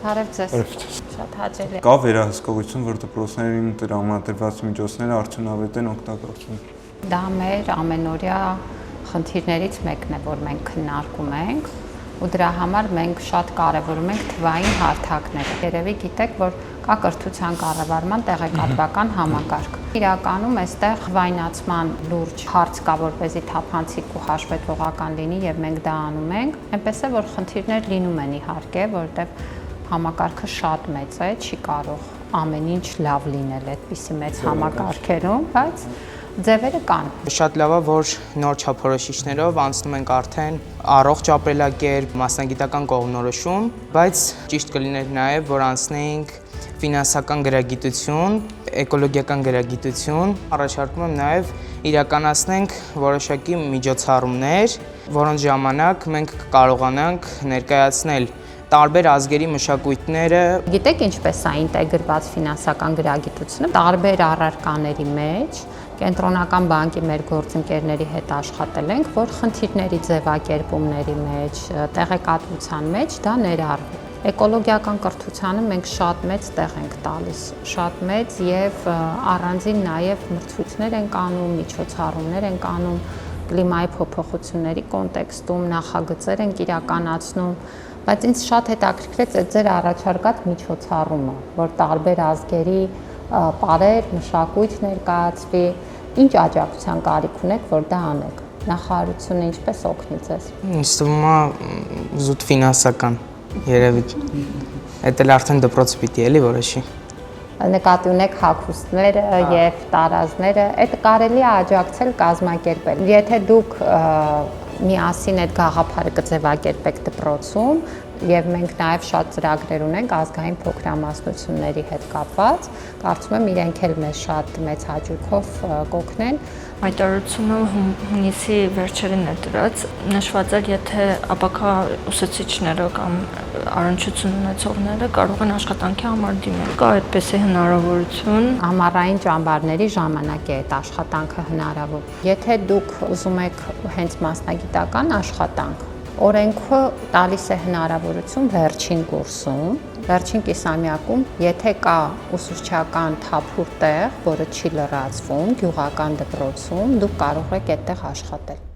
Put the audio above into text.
Բարև ձեզ։ Շատ հաճելի։ Կա վերահսկողություն, որ դպրոցներին տրամադրված միջոցները արդյունավետ են օգտագործվում։ Դա մեր ամենօրյա խնդիրներից մեկն է, որ մենք քննարկում ենք, ու դրա համար մենք շատ կարևորում ենք թվային հարթակները։ Երևի գիտեք, որ կա կրթության կառավարման տեղեկատվական համակարգ։ Իրականում այստեղ թվայնացման լուրջ հարց կա, որպեսզի թափանցիկ ու հաշվետվողական լինի, եւ մենք դա անում ենք։ Այնպես է, որ խնդիրներ լինում են իհարկե, որովհետեւ համակարգը շատ մեծ է, չի կարող ամեն ինչ լավ լինել այդպիսի մեծ համակարգերում, բայց ձևերը կան։ Շատ լավ է, որ նոր չափորոշիչներով անցնում ենք արդեն առողջ ապրելակերպ, մասնագիտական կողմնորոշում, բայց ճիշտ կլիներ նաև, որ անցնենք ֆինանսական գրագիտություն, էկոլոգիական գրագիտություն, առաջարկում եմ նաև իրականացնենք որոշակի միջոցառումներ, որոնց ժամանակ մենք կարողանանք ներկայացնել տարբեր ազգերի մշակույթները։ Գիտեք ինչպես է ինտեգրված ֆինանսական գրագիտությունը տարբեր առարկաների մեջ, կենտրոնական բանկի մեր գործընկերների հետ աշխատել ենք, որ խնդիրների ձևակերպումների մեջ, տեղեկատվության մեջ դա ներառվի։ Էկոլոգիական կրթությանը մենք շատ մեծ տեղ ենք տալիս, շատ մեծ եւ առանձին նաեւ մրցույթներ ենք անում, միջոցառումներ ենք անում կլիմայի փոփոխությունների կոնտեքստում, նախագծեր ենք իրականացնում, բայց ինձ շատ հետաքրքրեց այդ ձեր առաջարկած միջոցառումը, որ տարբեր ազգերի պարեր, մշակույթ ներկայացվի, ինչ աջակցության կարիք ունեք, որ դա անեք։ Նախարարությունը ինչպես օգնի ձեզ։ Ինձ թվում է զուտ ֆինանսական երևի։ Այդ էլ արդեն դպրոցը պիտի էլի որոշի։ Նկատի ունեք հագուստները եւ տարազները, այդ կարելի է աջակցել կազմակերպել։ Եթե դուք միասին այդ գաղափարը կձևակերպեք դպրոցում, եւ մենք նաեւ շատ ծրագրեր ունենք ազգային փոքրամասնությունների հետ կապված, կարծում եմ իրենք էլ մեզ շատ մեծ հաճույքով կօգնեն։ Հայտարարությունը հունիսի վերջերին է դրած, նշված էր, եթե ապակա ուսուցիչները կամ առնչություն ունեցողները կարող են աշխատանքի համար դիմել։ Կա այդպիսի հնարավորություն։ Ամառային ճամբարների ժամանակ է այդ աշխատանքը հնարավոր։ Եթե դուք ուզում եք հենց մասնագիտական աշխատանք, օրենքը տալիս է հնարավորություն վերջին կուրսում, վերջին կիսամյակում, եթե կա ուսուցչական թափուր տեղ, որը չի լրացվում, գյուղական դպրոցում, դուք կարող եք այդտեղ աշխատել։